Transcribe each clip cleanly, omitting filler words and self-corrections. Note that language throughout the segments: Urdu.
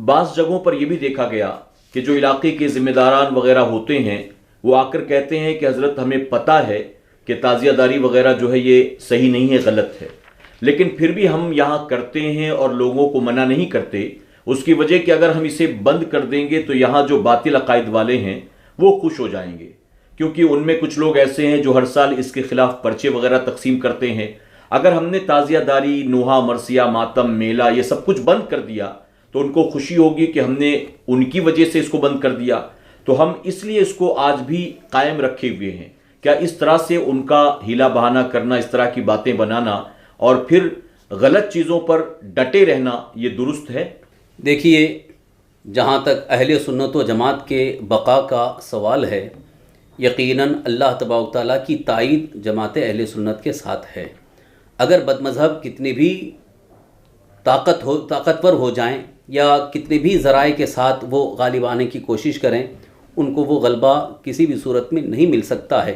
بعض جگہوں پر یہ بھی دیکھا گیا کہ جو علاقے کے ذمہ داران وغیرہ ہوتے ہیں وہ آ کر کہتے ہیں کہ حضرت ہمیں پتہ ہے کہ تعزیہ داری وغیرہ جو ہے یہ صحیح نہیں ہے، غلط ہے، لیکن پھر بھی ہم یہاں کرتے ہیں اور لوگوں کو منع نہیں کرتے، اس کی وجہ کہ اگر ہم اسے بند کر دیں گے تو یہاں جو باطل عقائد والے ہیں وہ خوش ہو جائیں گے، کیونکہ ان میں کچھ لوگ ایسے ہیں جو ہر سال اس کے خلاف پرچے وغیرہ تقسیم کرتے ہیں۔ اگر ہم نے تعزیہ داری، نوحہ، مرثیہ، ماتم، میلہ یہ سب کچھ بند کر دیا تو ان کو خوشی ہوگی کہ ہم نے ان کی وجہ سے اس کو بند کر دیا، تو ہم اس لیے اس کو آج بھی قائم رکھے ہوئے ہیں۔ کیا اس طرح سے ان کا ہیلا بہانہ کرنا، اس طرح کی باتیں بنانا اور پھر غلط چیزوں پر ڈٹے رہنا یہ درست ہے؟ دیکھیے، جہاں تک اہل سنت و جماعت کے بقا کا سوال ہے، یقیناً اللہ تبارک تعالیٰ کی تائید جماعت اہل سنت کے ساتھ ہے۔ اگر بد مذہب کتنے بھی طاقتور ہو جائیں یا کتنے بھی ذرائع کے ساتھ وہ غالب آنے کی کوشش کریں، ان کو وہ غلبہ کسی بھی صورت میں نہیں مل سکتا ہے۔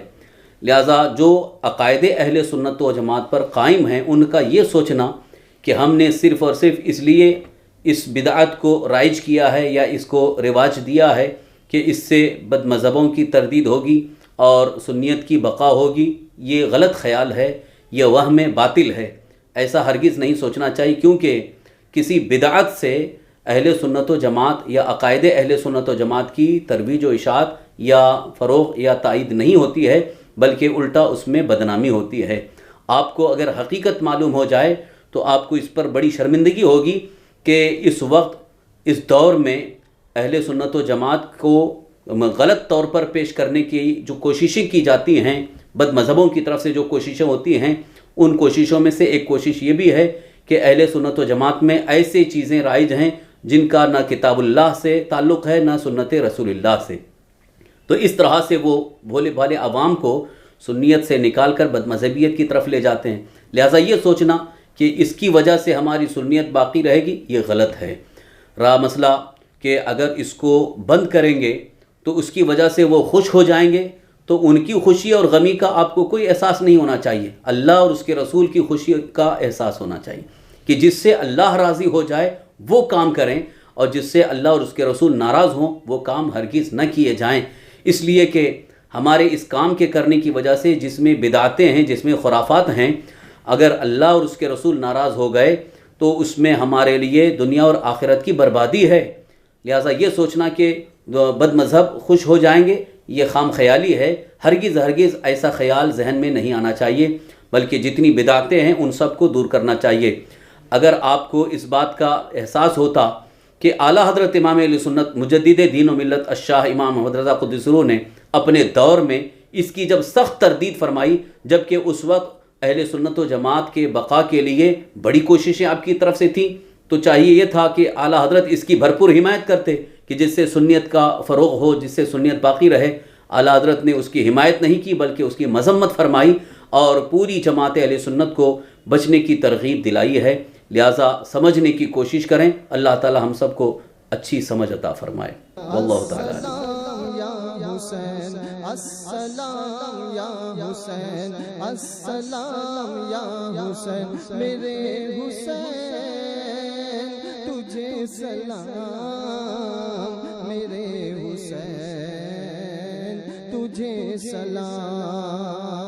لہٰذا جو عقائد اہل سنت و جماعت پر قائم ہیں، ان کا یہ سوچنا کہ ہم نے صرف اور صرف اس لیے اس بدعت کو رائج کیا ہے یا اس کو رواج دیا ہے کہ اس سے بد مذہبوں کی تردید ہوگی اور سنیت کی بقا ہوگی، یہ غلط خیال ہے، یہ وہم باطل ہے۔ ایسا ہرگز نہیں سوچنا چاہیے، کیونکہ کسی بدعت سے اہل سنت و جماعت یا عقائد اہل سنت و جماعت کی ترویج و اشاعت یا فروغ یا تائید نہیں ہوتی ہے، بلکہ الٹا اس میں بدنامی ہوتی ہے۔ آپ کو اگر حقیقت معلوم ہو جائے تو آپ کو اس پر بڑی شرمندگی ہوگی کہ اس وقت اس دور میں اہل سنت و جماعت کو غلط طور پر پیش کرنے کی جو کوششیں کی جاتی ہیں، بد مذہبوں کی طرف سے جو کوششیں ہوتی ہیں، ان کوششوں میں سے ایک کوشش یہ بھی ہے کہ اہل سنت و جماعت میں ایسے چیزیں رائج ہیں جن کا نہ کتاب اللہ سے تعلق ہے نہ سنت رسول اللہ سے۔ تو اس طرح سے وہ بھولے بھالے عوام کو سنیت سے نکال کر بد مذہبیت کی طرف لے جاتے ہیں۔ لہٰذا یہ سوچنا کہ اس کی وجہ سے ہماری سنیت باقی رہے گی، یہ غلط ہے۔ رہا مسئلہ کہ اگر اس کو بند کریں گے تو اس کی وجہ سے وہ خوش ہو جائیں گے، تو ان کی خوشی اور غمی کا آپ کو کوئی احساس نہیں ہونا چاہیے، اللہ اور اس کے رسول کی خوشی کا احساس ہونا چاہیے کہ جس سے اللہ راضی ہو جائے وہ کام کریں، اور جس سے اللہ اور اس کے رسول ناراض ہوں وہ کام ہرگز نہ کیے جائیں۔ اس لیے کہ ہمارے اس کام کے کرنے کی وجہ سے جس میں بدعتیں ہیں، جس میں خرافات ہیں، اگر اللہ اور اس کے رسول ناراض ہو گئے تو اس میں ہمارے لیے دنیا اور آخرت کی بربادی ہے۔ لہٰذا یہ سوچنا کہ بد مذہب خوش ہو جائیں گے، یہ خام خیالی ہے۔ ہرگز ایسا خیال ذہن میں نہیں آنا چاہیے، بلکہ جتنی بدعتیں ہیں ان سب کو دور کرنا چاہیے۔ اگر آپ کو اس بات کا احساس ہوتا کہ اعلیٰ حضرت امام اہل سنت مجدد دین و ملت الشاہ امام محمد رضا قدس سرہ نے اپنے دور میں اس کی جب سخت تردید فرمائی، جبکہ اس وقت اہل سنت و جماعت کے بقا کے لیے بڑی کوششیں آپ کی طرف سے تھیں، تو چاہیے یہ تھا کہ اعلیٰ حضرت اس کی بھرپور حمایت کرتے کہ جس سے سنیت کا فروغ ہو، جس سے سنیت باقی رہے۔ اعلیٰ حضرت نے اس کی حمایت نہیں کی بلکہ اس کی مذمت فرمائی اور پوری جماعت اہل سنت کو بچنے کی ترغیب دلائی ہے۔ لہٰذا سمجھنے کی کوشش کریں، اللہ تعالی ہم سب کو اچھی سمجھ عطا فرمائے۔ واللہ تعالی حسین السلام یا حسین السلام یا حسین میرے حسین تجھے سلام میرے حسین تجھے سلام۔